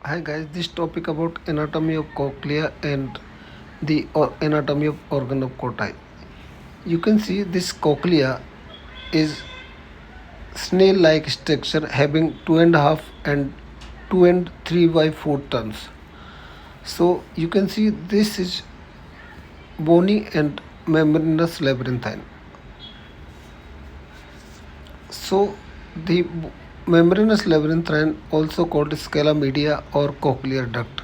Hi guys, this topic about anatomy of cochlea and the anatomy of organ of Corti. You can see this cochlea is snail-like structure having 2.5 and 2 and 3 by 4 turns. So you can see this is bony and membranous labyrinthine. So the membranous labyrinthine, also called scala media or cochlear duct.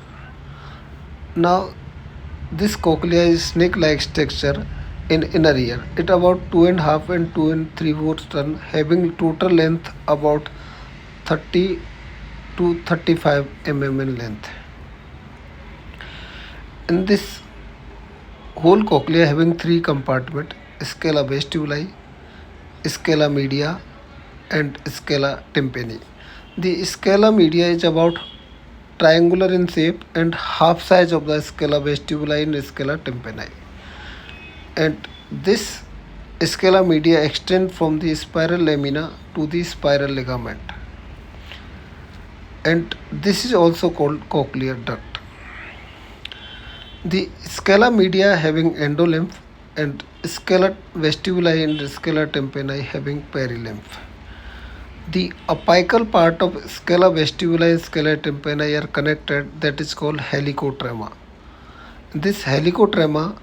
Now this cochlea is snake-like structure in inner ear. It about 2.5 and 2 and 3/4 ton, having total length about 30 to 35 mm in length. In this whole cochlea having three compartments: scala vestibuli, scala media, and scala tympani. The scala media is about triangular in shape and half size of the scala vestibuli and scala tympani. And this scala media extend from the spiral lamina to the spiral ligament. And this is also called cochlear duct. The scala media having endolymph and scala vestibuli and scala tympani having perilymph. The apical part of scala vestibuli and scala tympani are connected, that is called helicotrema. This helicotrema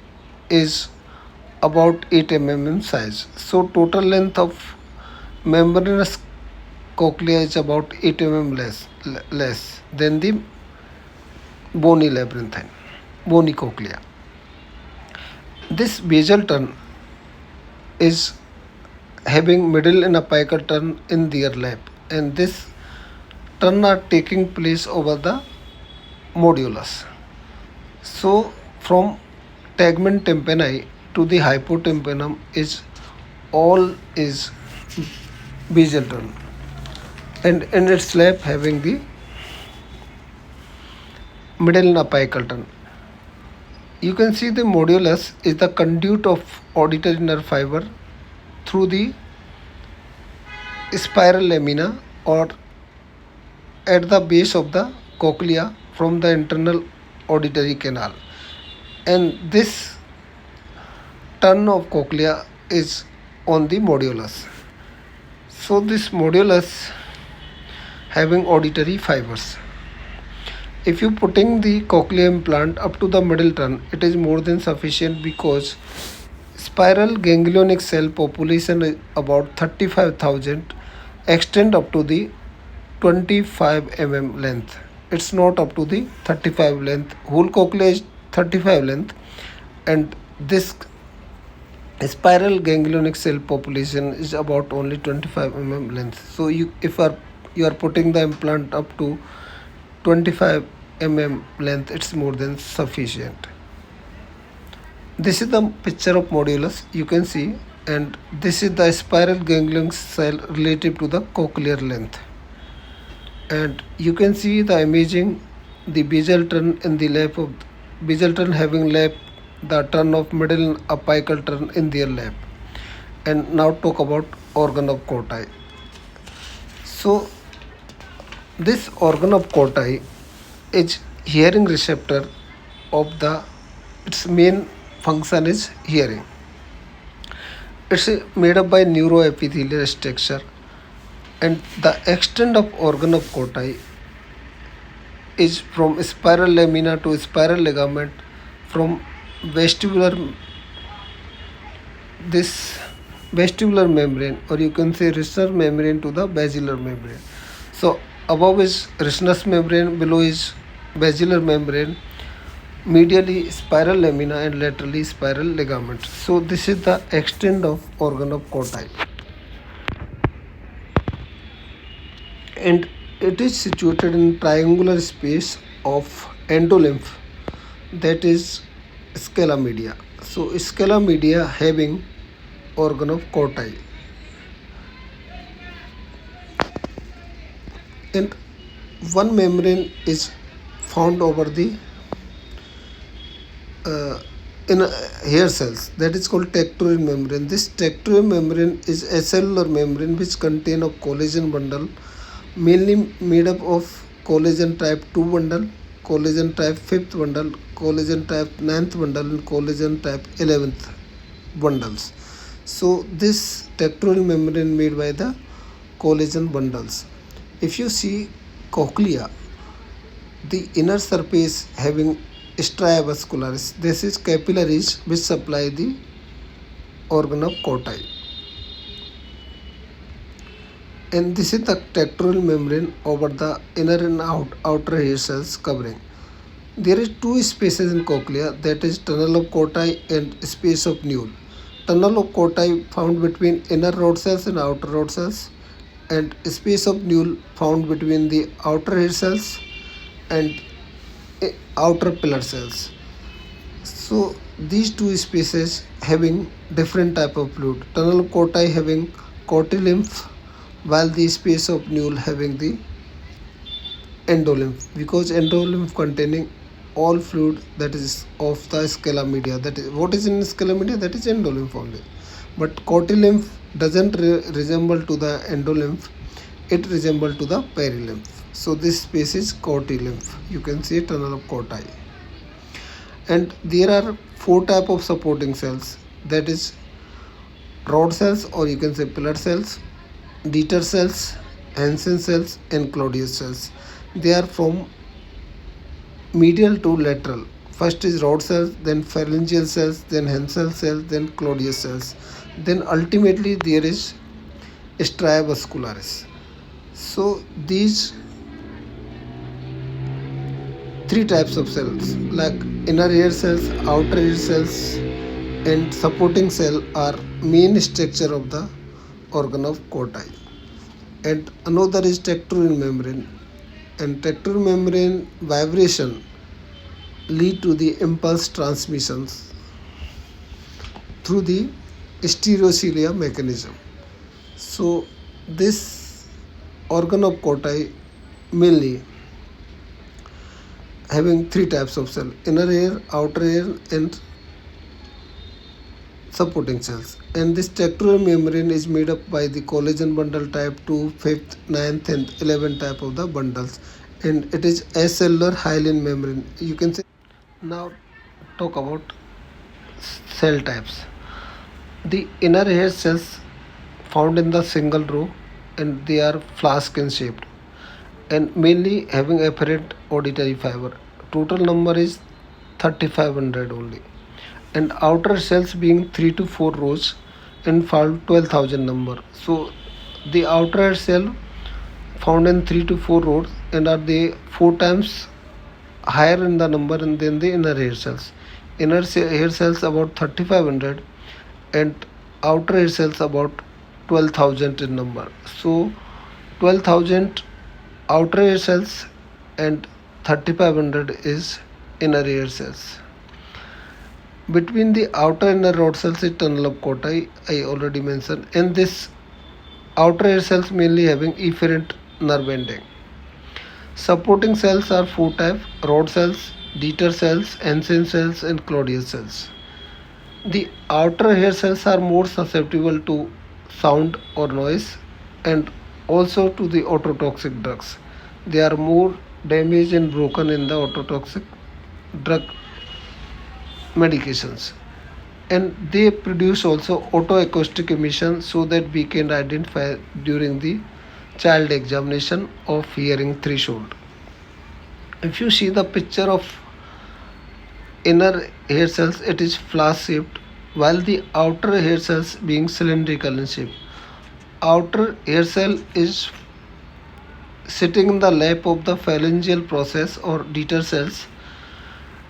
is about 8 mm in size. So total length of membranous cochlea is about 8 mm less than the bony labyrinthine, bony cochlea. This basal turn is having middle and apical turn in their lap, and this turn are taking place over the modulus. So from tegmen tympani to the hypotympanum is all is basal turn, and in its lap having the middle and apical turn. You can see the modulus is the conduit of auditory nerve fiber through the spiral lamina or at the base of the cochlea from the internal auditory canal, and this turn of cochlea is on the modulus. So this modulus having auditory fibers. If you putting the cochlear implant up to the middle turn, it is more than sufficient because spiral ganglionic cell population is about 35,000 extend up to the 25 mm length. It's not up to the 35 length. Whole cochlea is 35 length, and this spiral ganglionic cell population is about only 25 mm length. So you are putting the implant up to 25 mm length, it's more than sufficient. This is the picture of modulus you can see, and this is the spiral ganglion cell relative to the cochlear length. And you can see the imaging, the basal turn in the lap of basal turn having lap, the turn of middle apical turn in their lap. And now talk about organ of Corti. So this organ of Corti is hearing receptor of the, its main function is hearing. It's made up by neuroepithelial structure, and the extent of organ of Corti is from spiral lamina to spiral ligament, from vestibular this vestibular membrane, or you can say rhinous membrane, to the basilar membrane. So above is rhinous membrane, below is basilar membrane, medially spiral lamina and laterally spiral ligament. So this is the extent of organ of Corti, and it is situated in triangular space of endolymph, that is scala media. So scala media having organ of Corti, and one membrane is found over the in hair cells, that is called tectoral membrane. This tectoral membrane is a cellular membrane which contain a collagen bundle mainly made up of collagen type 2 bundle, collagen type 5th bundle, collagen type 9th bundle, and collagen type 11th bundles. So this tectorial membrane made by the collagen bundles. If you see cochlea, the inner surface having stria vascularis. This is capillaries which supply the organ of Corti. And this is the tectorial membrane over the inner and outer hair cells covering. There is two spaces in cochlea, that is tunnel of Corti and space of Newell. Tunnel of Corti found between inner rod cells and outer rod cells, and space of Newell found between the outer hair cells and outer pillar cells. So these two spaces having different type of fluid. Tunnel of Corti having Corti lymph, while the space of Newell having the endolymph, because endolymph containing all fluid that is of the scala media. That is what is in scala media, that is endolymph only. But Corti lymph doesn't resemble to the endolymph, it resemble to the perilymph. So this space is Corti lymph. You can see tunnel of Corti. And there are four type of supporting cells, that is rod cells, or you can say pillar cells, Dieter cells, Hansen cells, and Claudius cells. They are from medial to lateral. First is rod cells, then pharyngeal cells, then Hansen cells, then Claudius cells. Then ultimately there is stria vascularis. So these three types of cells like inner ear cells, outer ear cells, and supporting cell are main structure of the organ of Corti. And another is tectorial membrane, and tectorial membrane vibration lead to the impulse transmissions through the stereocilia mechanism. So this organ of Corti mainly having three types of cell: inner ear, outer ear, and supporting cells. And this tectorial membrane is made up by the collagen bundle type 2, 5th, 9th, and 11th type of the bundles, and it is acellular hyaline membrane. You can say. Now talk about cell types. The inner hair cells found in the single row, and they are flask in shaped and mainly having apparent auditory fiber. Total number is 3500 only, and outer cells being 3 to 4 rows and found 12,000 number. So the outer cell found in 3 to 4 rows and are they 4 times higher in the number than the inner hair cells. Inner hair cells about 3500 and outer hair cells about 12,000 in number. So 12,000 outer hair cells and 3500 is inner hair cells. Between the outer and inner rod cells is tunnel of Corti, I already mentioned, and this outer hair cells mainly having efferent nerve ending. Supporting cells are four types: rod cells, Dieter cells, Hansen cells, and Claudius cells. The outer hair cells are more susceptible to sound or noise and also to the ototoxic drugs. They are more damaged and broken in the ototoxic drug medications, and they produce also autoacoustic emission, so that we can identify during the child examination of hearing threshold. If you see the picture of inner hair cells, it is flask shaped, while the outer hair cells being cylindrical in shape. Outer hair cell is sitting in the lap of the pharyngeal process or Dieter cells,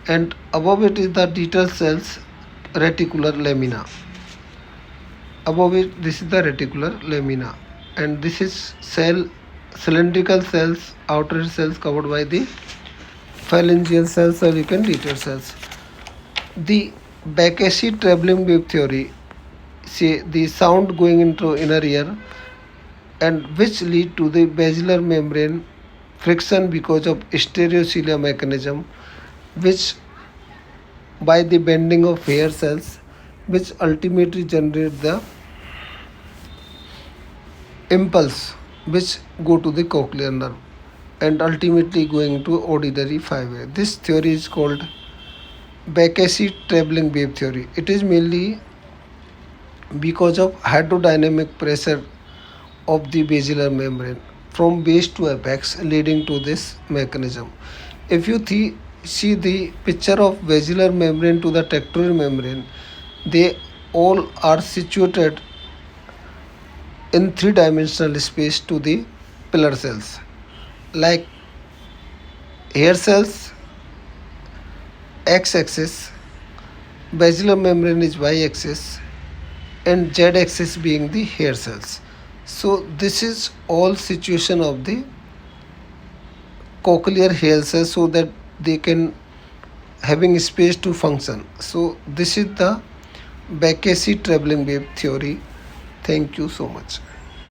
and above it is the Dieter cells reticular lamina. Above it, this is the reticular lamina, and this is cell cylindrical cells, outer cells covered by the pharyngeal cells or you can Dieter cells. The Bakassi traveling wave theory say the sound going into inner ear, and which lead to the basilar membrane friction because of stereocilia mechanism, which by the bending of hair cells, which ultimately generate the impulse which go to the cochlear nerve. and ultimately going to auditory fiber. This theory is called Bakesi traveling wave theory. It is mainly because of hydrodynamic pressure of the basilar membrane from base to apex leading to this mechanism. If you see the picture of basilar membrane to the tectoral membrane, they all are situated in three-dimensional space to the pillar cells. Like hair cells, x-axis, basilar membrane is y-axis, and z-axis being the hair cells. So this is all situation of the cochlear hair cells so that they can having space to function. So this is the Bakesi traveling wave theory. Thank you so much.